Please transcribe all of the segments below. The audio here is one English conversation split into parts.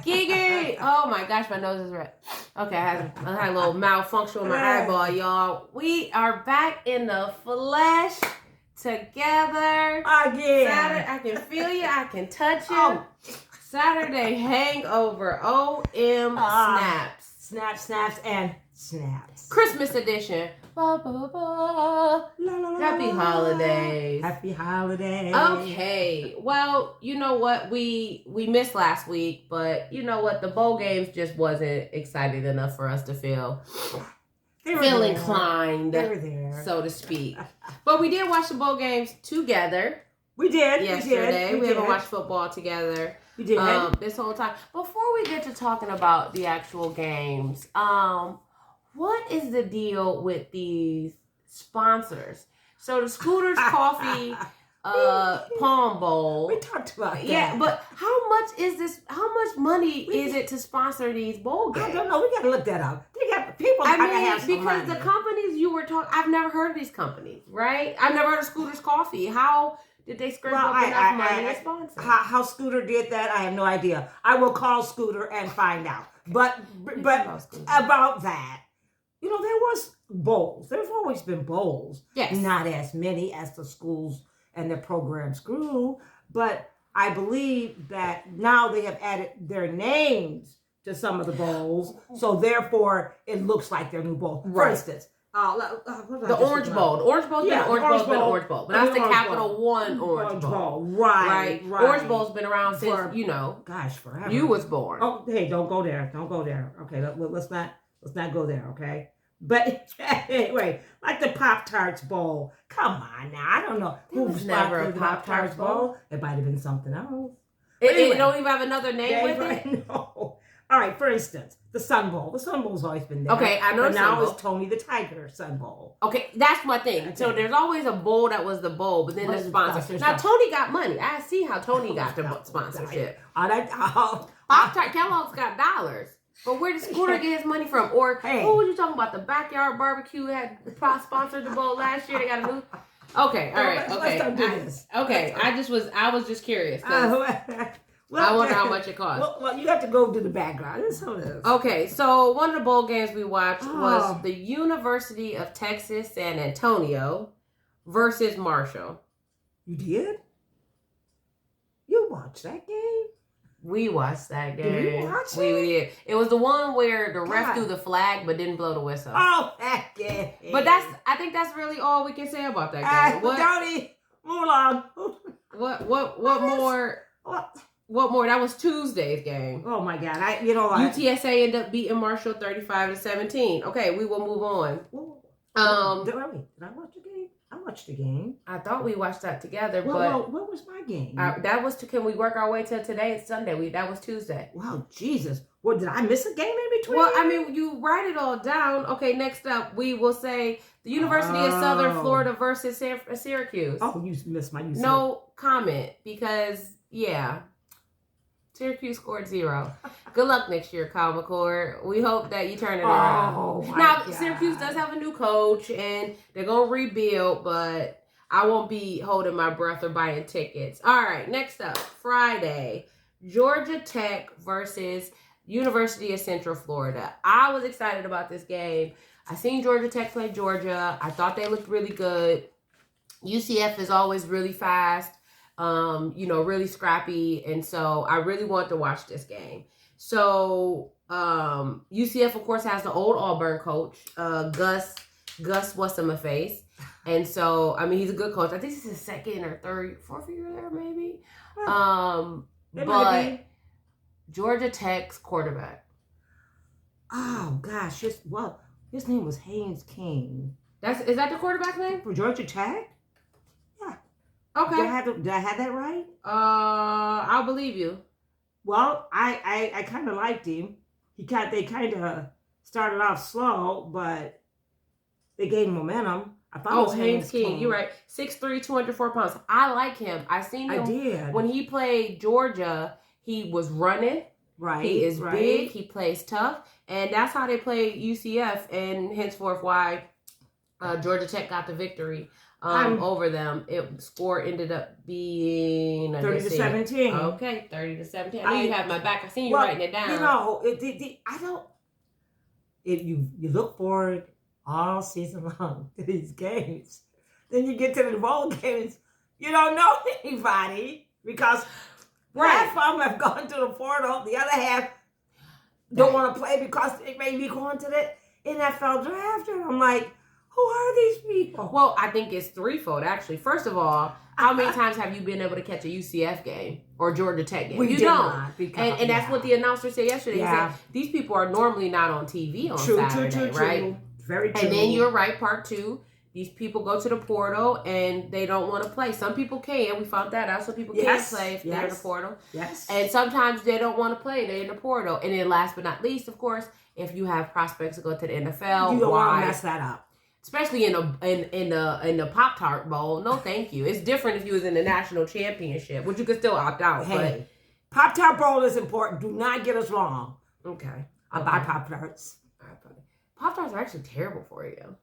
Gigi! Oh my gosh, my nose is red. Okay, I had a little malfunction with my eyeball, y'all. We are back in the flesh together. Again. Saturday, I can feel you. I can touch you. Saturday hangover. OM snaps. Snaps, and snaps. Christmas edition. Ba, ba, ba, ba. Happy holidays. Happy holidays. Okay. Well, you know what? We missed last week, but you know what? The bowl games just wasn't exciting enough for us to feel inclined, so to speak. But we did watch the bowl games together. We did. Yesterday. We haven't watched football together. We did. This whole time. Before we get to talking about the actual games, what is the deal with these sponsors? So the Scooters Coffee Palm Bowl. We talked about that. Yeah, but how much is this? How much money is it to sponsor these bowl games? I don't know. We got to look that up. They got people. Have some because money. the companies you were talking, I've never heard of these companies, right? I've never heard of Scooters Coffee. How did they scrape up enough money to sponsor? How Scooter did that, I have no idea. I will call Scooter and find out. But about that, you know, there was bowls. There's always been bowls. Yes. Not as many as the schools and their programs grew, but I believe that now they have added their names to some of the bowls, so therefore it looks like they're new bowls. Right. For instance, the Orange Bowl. The Orange Bowl's been an Orange Bowl. But that's the Capital One Orange Bowl. Right. Orange Bowl's been around since, forever. You was born. Oh, hey, don't go there. Don't go there. Okay, let's not go there, okay? But anyway, like the Pop-Tarts Bowl. Come on now. I don't know. There was never a Pop-Tarts Bowl. It might have been something else. It don't even have another name with it? No. All right, for instance, the Sun Bowl. The Sun Bowl's always been there. Okay, I know but the Sun now Bowl. it's Tony the Tiger Sun Bowl. Okay, that's my thing. Okay. So there's always a bowl that was the bowl, but then the sponsor. Now, Tony got money. I see how Tony got the sponsorship. Pop-Tart Kellogg's got dollars. But where did Scooter get his money from? Or, who was you talking about? The Backyard Barbecue had sponsored the bowl last year. They got a new... Okay, all right, okay. Let's do this. Okay, I was just curious. I wonder how much it cost. Well, you have to go to the background. That's how it is. Okay, so one of the bowl games we watched was the University of Texas San Antonio versus Marshall. You did? You watched that game? We watched that game. Did we watch it? We did. It was the one where the ref threw the flag but didn't blow the whistle. Oh, that game. But I think that's really all we can say about that game. Tony, move along. What more? What more? That was Tuesday's game. Oh my God! UTSA ended up beating Marshall 35-17. Okay, we will move on. Did I watch the game? I watched the game. I thought we watched that together, but what was my game? That was can we work our way to today? It's Sunday. That was Tuesday. Wow, Jesus! What, did I miss a game in between? Well, I mean, you write it all down. Okay, next up we will say the University of Southern Florida versus Syracuse. Oh, you missed my. No comment because Syracuse scored 0. Good luck next year, Kyle McCord. We hope that you turn it around. Now, God. Syracuse does have a new coach, and they're going to rebuild, but I won't be holding my breath or buying tickets. All right, next up, Friday, Georgia Tech versus University of Central Florida. I was excited about this game. I seen Georgia Tech play Georgia. I thought they looked really good. UCF is always really fast. Really scrappy. And so I really want to watch this game. So UCF, of course, has the old Auburn coach, Gus what's-him-a-face. And so, I mean, he's a good coach. I think this is his second or fourth year there, maybe. But Georgia Tech's quarterback. Oh, gosh. His name was Haynes King. Is that the quarterback name? For Georgia Tech? Okay. Did I have that right? I'll believe you. Well, I kind of liked him. They kind of started off slow, but they gained momentum. I thought it was Haynes King. You're right. 6'3", 204 pounds. I like him. I seen him. I did. When he played Georgia, he was running. Right. He is big. He plays tough. And that's how they play UCF, and henceforth why Georgia Tech got the victory over them. Score ended up being 30-17. Okay, 30-17. I know you have my back. I seen you writing it down. You know, I don't. You look forward all season long to these games. Then you get to the bowl games, you don't know anybody because half of them have gone to the portal. The other half don't want to play because they may be going to the NFL draft. And I'm like, who are these people? Well, I think it's threefold, actually. First of all, how many times have you been able to catch a UCF game or Georgia Tech game? You don't. And that's what the announcer said yesterday. Yeah. He said, these people are normally not on TV on Saturday, right? Very true. And then you're right, part two. These people go to the portal and they don't want to play. Some people can. We found that out. Some people can't play if they're in the portal. Yes. And sometimes they don't want to play. They're in the portal. And then last but not least, of course, if you have prospects to go to the NFL, you don't want to mess that up. Especially in the Pop-Tart Bowl. No, thank you. It's different if you was in the national championship, which you could still opt out. Hey, Pop-Tart Bowl is important. Do not get us wrong. Okay. I buy Pop-Tarts. Pop-Tarts are actually terrible for you.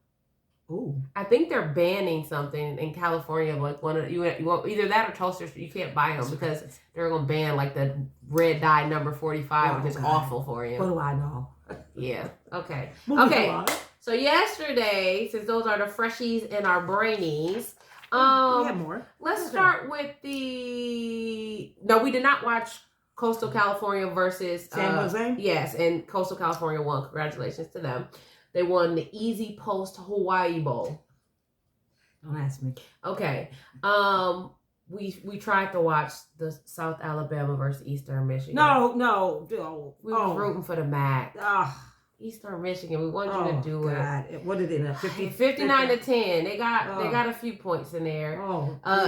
Ooh. I think they're banning something in California, like you want either that or toasters. You can't buy them because they're gonna ban like the red dye number 45, which is awful for you. What do I know? Yeah. Okay. Moving on. So yesterday, since those are the freshies and our brainies, we have more. Let's start with No, we did not watch Coastal California versus San Jose. Yes, and Coastal California won. Congratulations to them. They won the Easy Post Hawaii Bowl. Don't ask me. Okay. We tried to watch the South Alabama versus Eastern Michigan. No. We were rooting for the MAC. Oh. Eastern Michigan. We wanted you to do it. What did it? 59-10. They got a few points in there.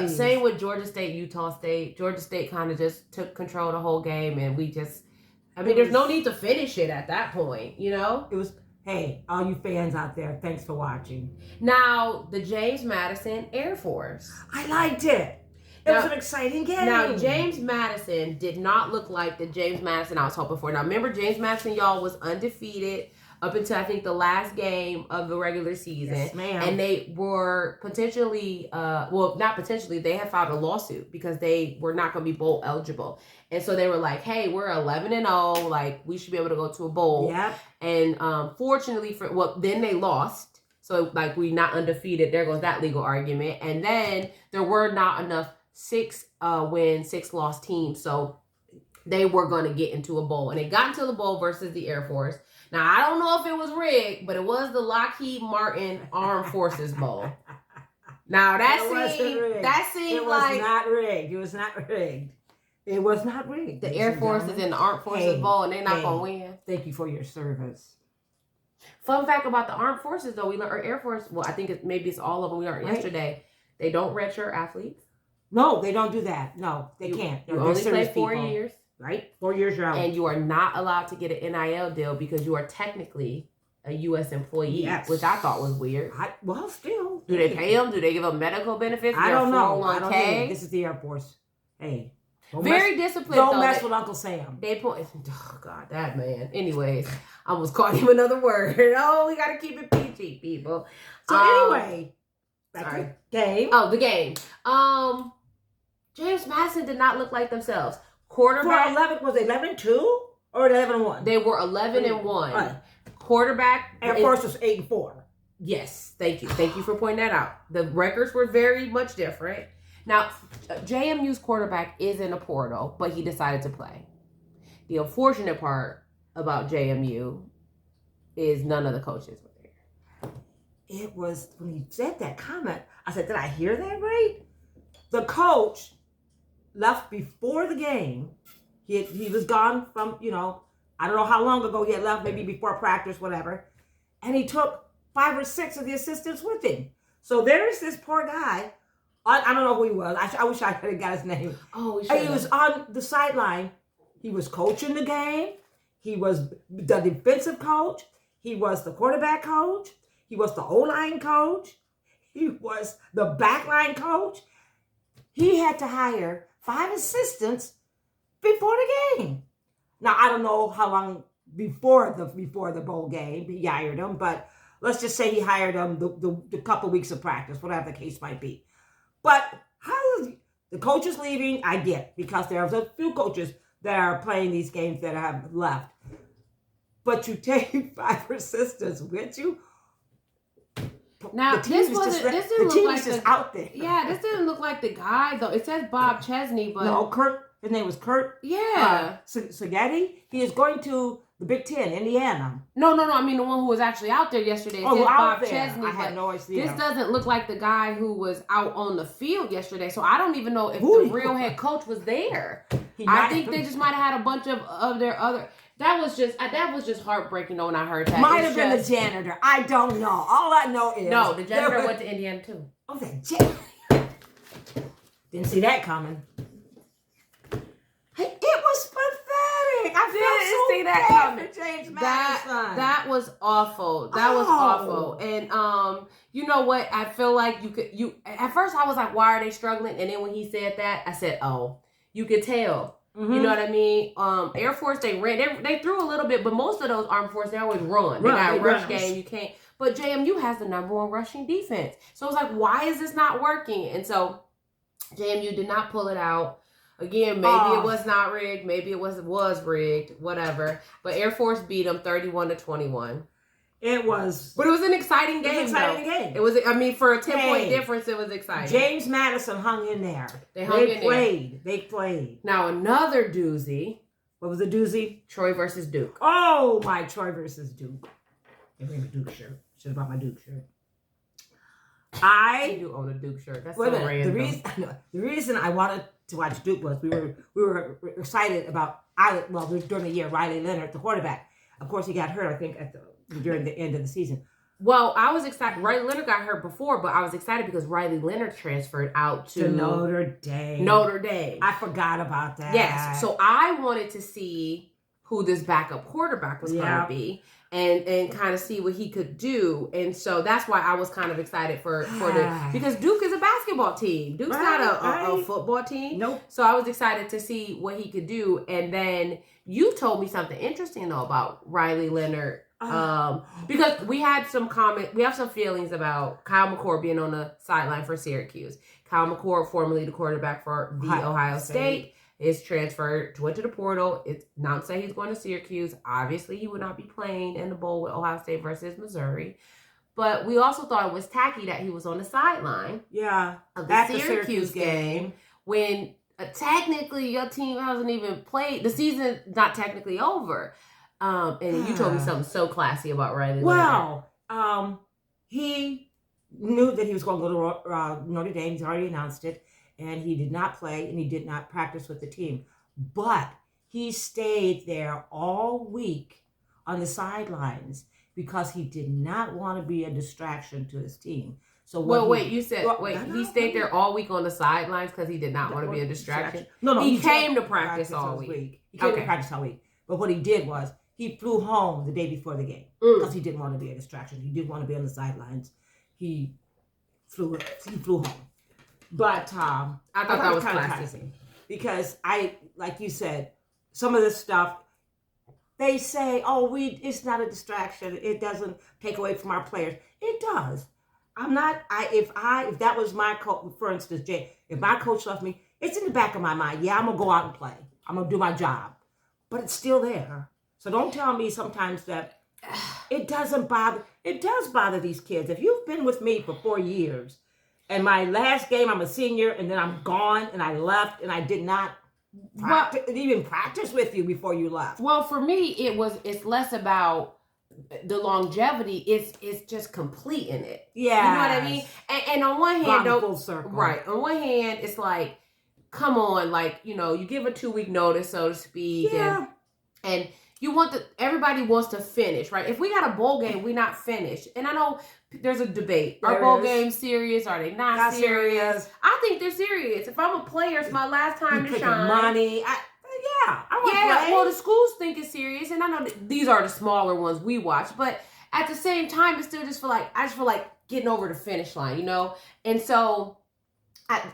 Same with Georgia State, Utah State. Georgia State kind of just took control of the whole game, and there's no need to finish it at that point, you know? It was. Hey, all you fans out there, thanks for watching. Now, the James Madison Air Force. I liked it. It was an exciting game. Now, James Madison did not look like the James Madison I was hoping for. Now, remember, James Madison, y'all, was undefeated up until, I think, the last game of the regular season. Yes, ma'am. And they were potentially, not potentially, they had filed a lawsuit because they were not going to be bowl eligible. And so they were like, hey, we're 11-0. Like, we should be able to go to a bowl. Yep. And fortunately, then they lost. So, like, we not undefeated. There goes that legal argument. And then there were not enough 6-win, 6-loss teams. So they were going to get into a bowl. And they got into the bowl versus the Air Force. Now, I don't know if it was rigged, but it was the Lockheed Martin Armed Forces Bowl. Now, that seemed like... It was not rigged. It was not rigged. It was not rigged. The Air Force is in the Armed Forces Bowl, and they're not going to win. Thank you for your service. Fun fact about the Armed Forces, though, we learned, or Air Force, well, I think maybe it's all of them we learned yesterday. They don't redshirt athletes. No, they don't do that. No, they can't. You only play 4 years. Right? 4 years you're out. And you are not allowed to get an NIL deal because you are technically a U.S. employee, which I thought was weird. Still. Do they pay them? Do they give them medical benefits? I don't know. 401k? This is the Air Force. Hey. Very disciplined. Don't mess with Uncle Sam. Oh, God, that man. Anyways, I almost called him another word. Oh, we got to keep it PG, people. So anyway, back to the game. Oh, the game. James Madison did not look like themselves. Quarterback. Was it 11-2 or 11-1? They were 11-1. Right. Quarterback. Air Force was 8-4. Yes, thank you. Thank you for pointing that out. The records were very much different. Now, JMU's quarterback is in a portal, but he decided to play. The unfortunate part about JMU is none of the coaches were there. It was, when he said that comment, I said, did I hear that right? The coach left before the game. He was gone from, I don't know how long ago he had left, maybe before practice, whatever. And he took 5 or 6 of the assistants with him. So there's this poor guy. I don't know who he was. I wish I could have got his name. Oh, he was on the sideline. He was coaching the game. He was the defensive coach. He was the quarterback coach. He was the O-line coach. He was the backline coach. He had to hire 5 assistants before the game. Now, I don't know how long before the bowl game. He hired him, but let's just say he hired him the couple weeks of practice, whatever the case might be. But how is the coach is leaving? I get, because there's a few coaches that are playing these games that have left. But you take 5 assistants with you. Now this didn't look like just out there. Yeah, this didn't look like the guy though. It says Bob Chesney, but no, Kurt. His name was Kurt. Yeah, Sagatti. He is going to the Big Ten, Indiana. No. I mean the one who was actually out there yesterday. It says Bob Chesney. I had no idea. This doesn't look like the guy who was out on the field yesterday. So I don't even know if the real head coach was there. I think they just might have had a bunch of their other. That was just heartbreaking when I heard that. Might have been the janitor. I don't know. All I know is no, the janitor went to Indiana too. Oh, the janitor. Didn't see that coming. It was pathetic. I didn't see that coming. James Madison. That was awful. That was awful. And you know what? I feel like you at first I was like, why are they struggling? And then when he said that, I said, oh, you could tell. Mm-hmm. You know what I mean? Air Force, they ran. They threw a little bit, but most of those Armed Forces, they always run. They got a rush game. You can't. But JMU has the #1 rushing defense. So I was like, why is this not working? And so JMU did not pull it out. Again, maybe it was not rigged. Maybe it was rigged. Whatever. But Air Force beat them 31-21. It was. But it was an exciting game, It was, I mean, for a 10-point difference, it was exciting. James Madison hung in there. They played. Now, another doozy. What was the doozy? Troy versus Duke. Oh, my Troy versus Duke. I bring a Duke shirt. Should have bought my Duke shirt. I do own a Duke shirt. That's so random. The reason I wanted to watch Duke was we were excited about during the year, Riley Leonard, the quarterback. Of course, he got hurt, I think, during the end of the season. Well, I was excited. Riley Leonard got hurt before, but I was excited because Riley Leonard transferred out to Notre Dame. I forgot about that. Yes. So I wanted to see who this backup quarterback was going to be and kind of see what he could do. And so that's why I was kind of excited because Duke is a basketball team. Duke's not a football team. Nope. So I was excited to see what he could do. And then you told me something interesting though about Riley Leonard. Because we have some feelings about Kyle McCord being on the sideline for Syracuse. Kyle McCord, formerly the quarterback for Ohio State, is went to the portal. It's announced that he's going to Syracuse. Obviously, he would not be playing in the bowl with Ohio State versus Missouri. But we also thought it was tacky that he was on the sideline. Yeah. Of the Syracuse game when technically your team hasn't even played. The season's not technically over. And you told me something so classy about Riley Leonard. Well, he knew that he was going to go to Notre Dame. He's already announced it. And he did not play and he did not practice with the team. But he stayed there all week on the sidelines because he did not want to be a distraction to his team. So he stayed there all week on the sidelines because he did not want to be a distraction? No. He came to practice all week. He came to practice all week. But what he did was he flew home the day before the game because he didn't want to be a distraction. He didn't want to be on the sidelines. He flew home. But I thought that was kind of classy because like you said, some of this stuff they say, it's not a distraction. It doesn't take away from our players. It does. If that was my coach, for instance, Jay, if my coach left me, it's in the back of my mind. Yeah, I'm gonna go out and play. I'm gonna do my job, but it's still there. So don't tell me sometimes that it doesn't bother. It does bother these kids. If you've been with me for 4 years. And my last game, I'm a senior, and then I'm gone, and I left, and I did not even practice with you before you left. Well, for me, it's less about the longevity. It's just completing it. Yeah, you know what I mean. And on one hand, full circle. Right. On one hand, it's like, come on, like you give a 2-week notice, so to speak, and you everybody wants to finish, right? If we got a bowl game, we're not finished, and I know. There's a debate. Are bowl games serious? Are they not serious? I think they're serious. If I'm a player, it's my last time to shine. Money. I want to play. Well, the schools think it's serious, and I know that these are the smaller ones we watch. But at the same time, it's still just I just feel like getting over the finish line, And so,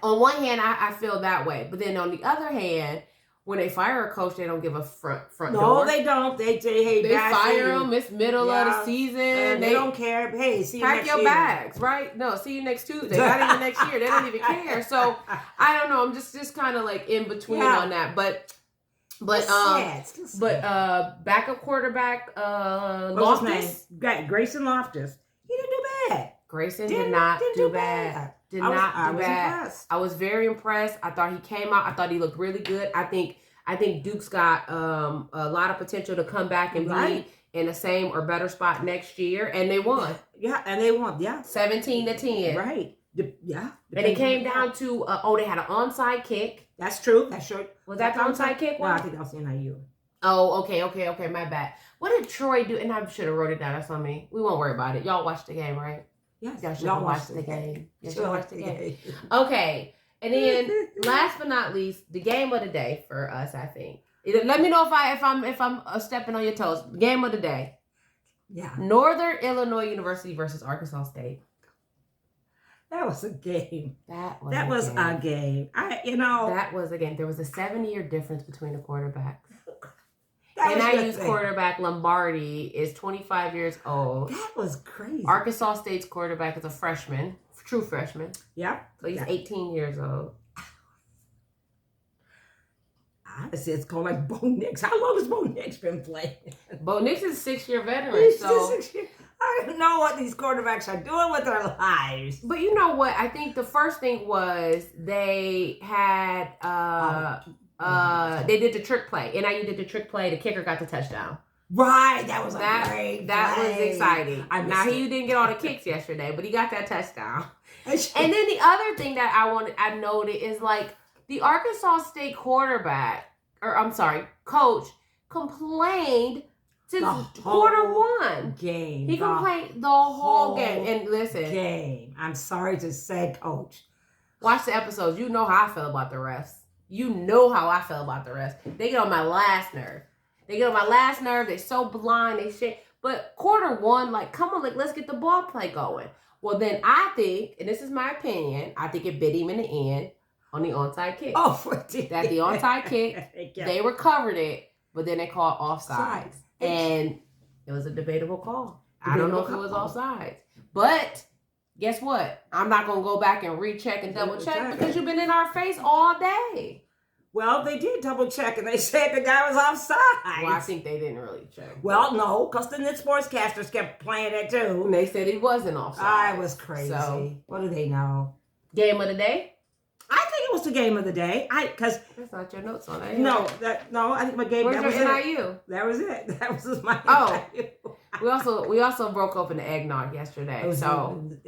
on one hand, I feel that way. But then on the other hand, when they fire a coach, they don't give a front door. No, they don't. They say, hey, they fire them. It's middle of the season. They don't care. Hey, see you next year. Pack your bags, right? No, see you next Tuesday. Not even next year. They don't even care. So I don't know. I'm just kind of like in between on that. But backup quarterback Loftus. Grayson Loftus. He didn't do bad. Grayson did not do bad. I was impressed. I was very impressed. I thought he came out. I thought he looked really good. I think Duke's got a lot of potential to come back and be in the same or better spot next year. And they won. Yeah, and they won. Yeah, 17-10. Right. Yeah. And it came down to they had an onside kick. That's true. That's true. Was that the onside kick? No, I think that was NIU. Oh, okay. My bad. What did Troy do? And I should have wrote it down. That's on me. We won't worry about it. Y'all watched the game, right? Yes. Y'all watched the game. Yes, y'all watched the game. Okay. And then last but not least, the game of the day for us, I think. Let me know if I'm stepping on your toes. Game of the day. Yeah. Northern Illinois University versus Arkansas State. That was a game. That was a game. That was a game. There was a 7-year difference between the quarterbacks. NIU's quarterback Lombardi is 25 years old. That was crazy. Arkansas State's quarterback is a freshman, true freshman. Yeah. So he's 18 years old. Honestly, it's called like Bo Nix. How long has Bo Nix been playing? Bo Nix is a 6-year veteran. I don't know what these quarterbacks are doing with their lives. But you know what? I think the first thing was they had they did the trick play. NIU did the trick play. The kicker got the touchdown. Right, that was great. That was exciting. Now he didn't get all the kicks yesterday, but he got that touchdown. And then the other thing that I noted is like the Arkansas State coach complained since quarter one. Game. He complained the whole game. And listen. Game. I'm sorry to say, coach. Watch the episodes. You know how I feel about the refs. You know how I feel about the refs. They get on my last nerve. They're so blind. They shit. But quarter one, like, come on, like, let's get the ball play going. Well, then I think, and this is my opinion, I think it bit him in the end on the onside kick. Oh, that the onside kick, they recovered it, but then they called offsides. And it was a debatable call. I don't know if it was offsides. But guess what? I'm not going to go back and recheck and double check because you've been in our face all day. Well, they did double check and they said the guy was offside. Well, I think they didn't really check. Well, no, because the sportscasters kept playing it too. And they said he wasn't offside. I was crazy. So, what do they know? Game of the day? I think it was the game of the day. That's not your notes on it. No, I think my game. Where's that your was NIU? It. That was it. That was my NIU. we also broke open the eggnog yesterday. It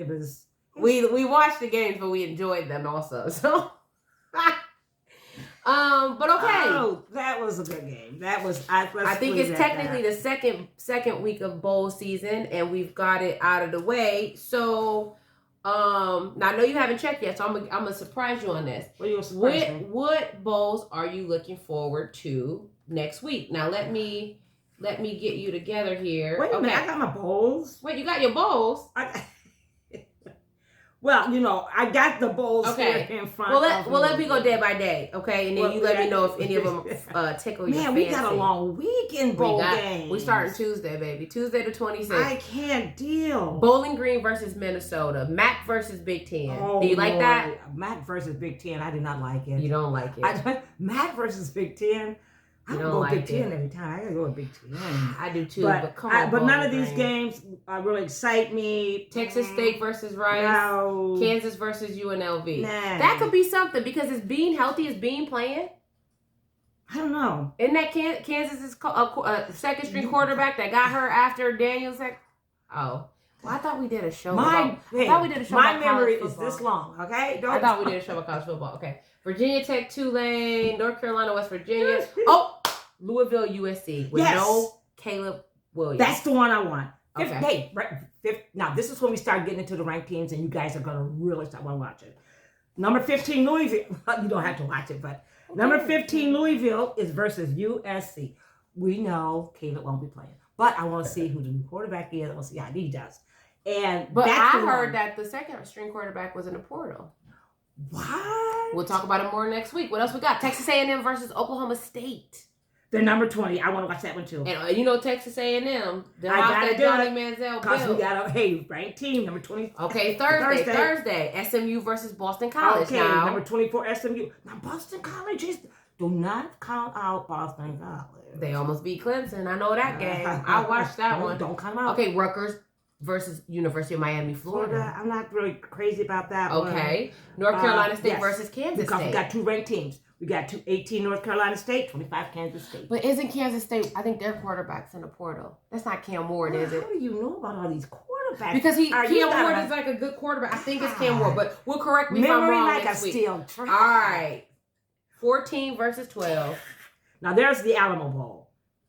was. We watched the games, but we enjoyed them also. So. But okay. Oh, that was a good game. That was. I think it's technically the second week of bowl season, and we've got it out of the way. So, now I know you haven't checked yet, so I'm gonna surprise you on this. What bowls are you looking forward to next week? Now let me get you together here. Wait a minute, I got my bowls. Wait, you got your bowls? Well, I got the bowls here in front of me. Well, let me go day by day, okay? And then you let me know if any of them tickle your fancy. Man, we got a long week in bowl games. We starting Tuesday, baby. Tuesday the 26th. I can't deal. Bowling Green versus Minnesota. MAC versus Big Ten. Do you like that? MAC versus Big Ten. I did not like it. You don't like it? MAC versus Big Ten. I don't go Big Ten every time. I gotta go with Big Ten. I do too, but come on. But none of these games really excite me. Texas State versus Rice. No. Kansas versus UNLV. Nah. That could be something because is Bean healthy? Is Bean playing? I don't know. Isn't that Kansas's second string quarterback that got her after Daniels? Oh. Well, I thought we did a show about my memory is this long, okay? I thought we did a show about college football. Okay. Virginia Tech, Tulane, North Carolina, West Virginia. Louisville, USC with no Caleb Williams. That's the one I want. Okay. Now, this is when we start getting into the ranked teams, and you guys are going to really start watching. Number 15, Louisville. You don't have to watch it, but number 15, Louisville is versus USC. We know Caleb won't be playing, but I want to see who the new quarterback is. I want to see how he does. But I heard that the second string quarterback was in the portal. What? We'll talk about it more next week. What else we got? Texas A&M versus Oklahoma State. They're number 20. I want to watch that one too. And you know Texas A&M. I gotta do Johnny it. Manziel Because we got a ranked team, number 20. Okay, Thursday. SMU versus Boston College. Okay, now. number 24, SMU. Now, Boston College do not count out Boston College. They almost beat Clemson. I know that game. I watched that one. Don't count them out. Okay, Rutgers versus University of Miami, Florida. I'm not really crazy about that one. Okay. North Carolina State versus Kansas because State. We got two ranked teams. We got 18 North Carolina State, 25 Kansas State. But isn't Kansas State, I think their quarterback's in the portal. That's not Cam Ward, is it? How do you know about all these quarterbacks? Because Cam Ward is like a good quarterback. I think it's Cam Ward, but we'll correct me if I'm wrong like next a week. steel trap. All right. 14 versus 12. Now there's the Alamo Bowl.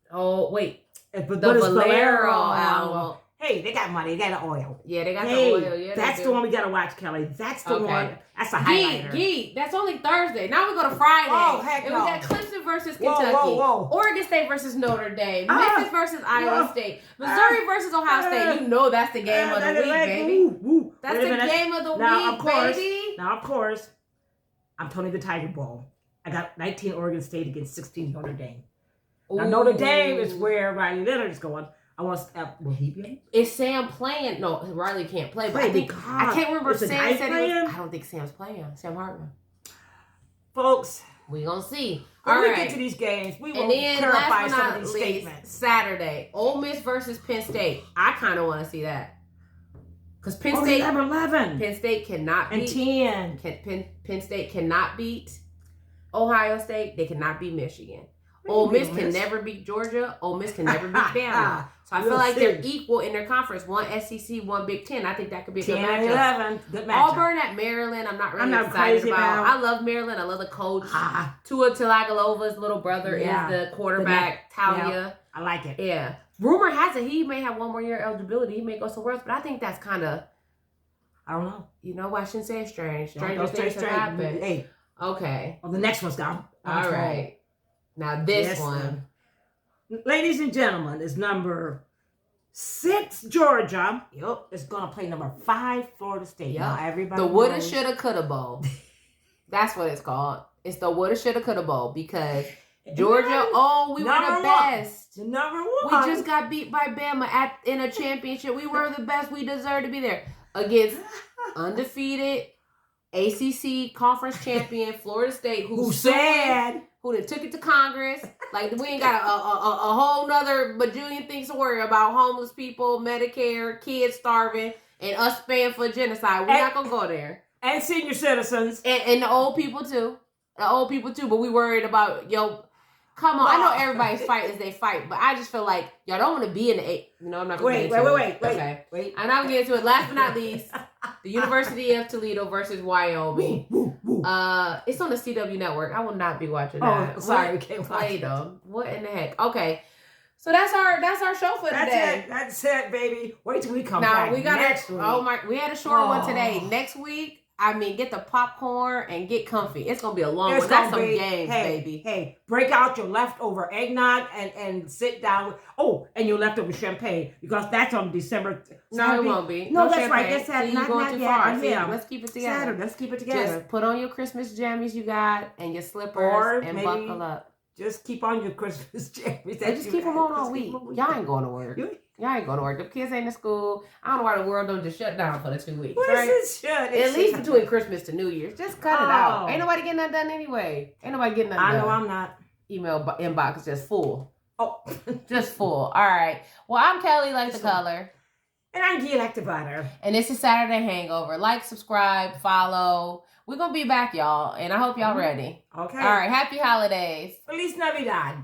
Oh, wait. But the Valero Alamo. Hey, they got money. They got the oil. Yeah, they got the oil. Yeah, that's the one we got to watch, Kelly. That's the one. That's the highlighter. That's only Thursday. Now we go to Friday. Oh, heck and no. we got Clemson versus Kentucky. Whoa. Oregon State versus Notre Dame. Memphis versus Iowa State. Missouri versus Ohio State. You know that's the game of the week, baby. That's the game of the week, baby. Now, of course, I'm Tony the Tiger Bowl. I got 19 Oregon State against 16 Notre Dame. Now, Notre Dame is where Riley Leonard is going. I want to. Will he be? Is Sam playing? No, Riley can't play. But I can't remember if Sam said he was. I don't think Sam's playing. Sam Hartman. Folks, we gonna see. When we get to these games, we will clarify some of these statements. Saturday, Ole Miss versus Penn State. I kind of want to see that because Penn State number 11. Penn State cannot beat 10. Penn State cannot beat Ohio State. They cannot beat Michigan. Ole Miss can never beat Georgia. Ole Miss can never beat Bama. So I feel like they're equal in their conference. One SEC, one Big Ten. I think that could be a good matchup. 11. Good matchup. Auburn at Maryland. I'm not really excited about. I love Maryland. I love the coach. Tua Tagovailoa's little brother is the quarterback. Talia. Yeah. I like it. Yeah. Rumor has it he may have one more year eligibility. He may go somewhere else. But I think that's kind of. I don't know. You know, I shouldn't say it's strange. Stranger things have happened. Hey. Okay. Well, the next one's gone. All right. Now this one. Ladies and gentlemen, is number 6 Georgia. Yep. It's gonna play number 5 Florida State. Yep. Now everybody. The woulda, shoulda, coulda bowl. That's what it's called. It's the woulda, shoulda, coulda bowl because Georgia. We were the best. The number 1. We just got beat by Bama in a championship. We were the best. We deserve to be there against undefeated ACC conference champion Florida State, who said. Who then took it to Congress. Like, we ain't got a whole nother bajillion things to worry about. Homeless people, Medicare, kids starving, and us paying for genocide. We're not going to go there. And senior citizens. And the old people, too. But we worried about, come on. I know everybody's fight is they fight, but I just feel like y'all don't want to be in the I'm not going to get into it. Wait. I'm not going to get into it. Last but not least, the University of Toledo versus Wyoming. It's on the CW network. I will not be watching that. Oh, sorry, we can't watch them. What in the heck? Okay. So that's our show for today. That's it, baby. Wait till we come back. We got next week. We had a short one today. Next week, get the popcorn and get comfy. It's gonna be a long one. That's some games, baby. Hey, break out your leftover eggnog and sit down. And your leftover champagne because that's on December. No, it won't be. No, that's right. That's that. Not too far. Yeah, let's keep it together. Saturday. Let's keep it together. Just put on your Christmas jammies you got and your slippers and buckle up. Just keep on your Christmas jammies. Just keep them on all week. Y'all ain't going to work. Y'all ain't going to work. The kids ain't in school. I don't know why the world don't just shut down for the 2 weeks. At least between Christmas to New Year's. Just cut it out. Ain't nobody getting that done anyway. Ain't nobody getting that done. I know I'm not. Email inbox is just full. Just full. All right. Well, I'm Kelly, like the color. And I'm Gia, like the butter. And this is Saturday Hangover. Like, subscribe, follow. We're going to be back, y'all. And I hope y'all ready. Okay. All right. Happy holidays. Feliz Navidad.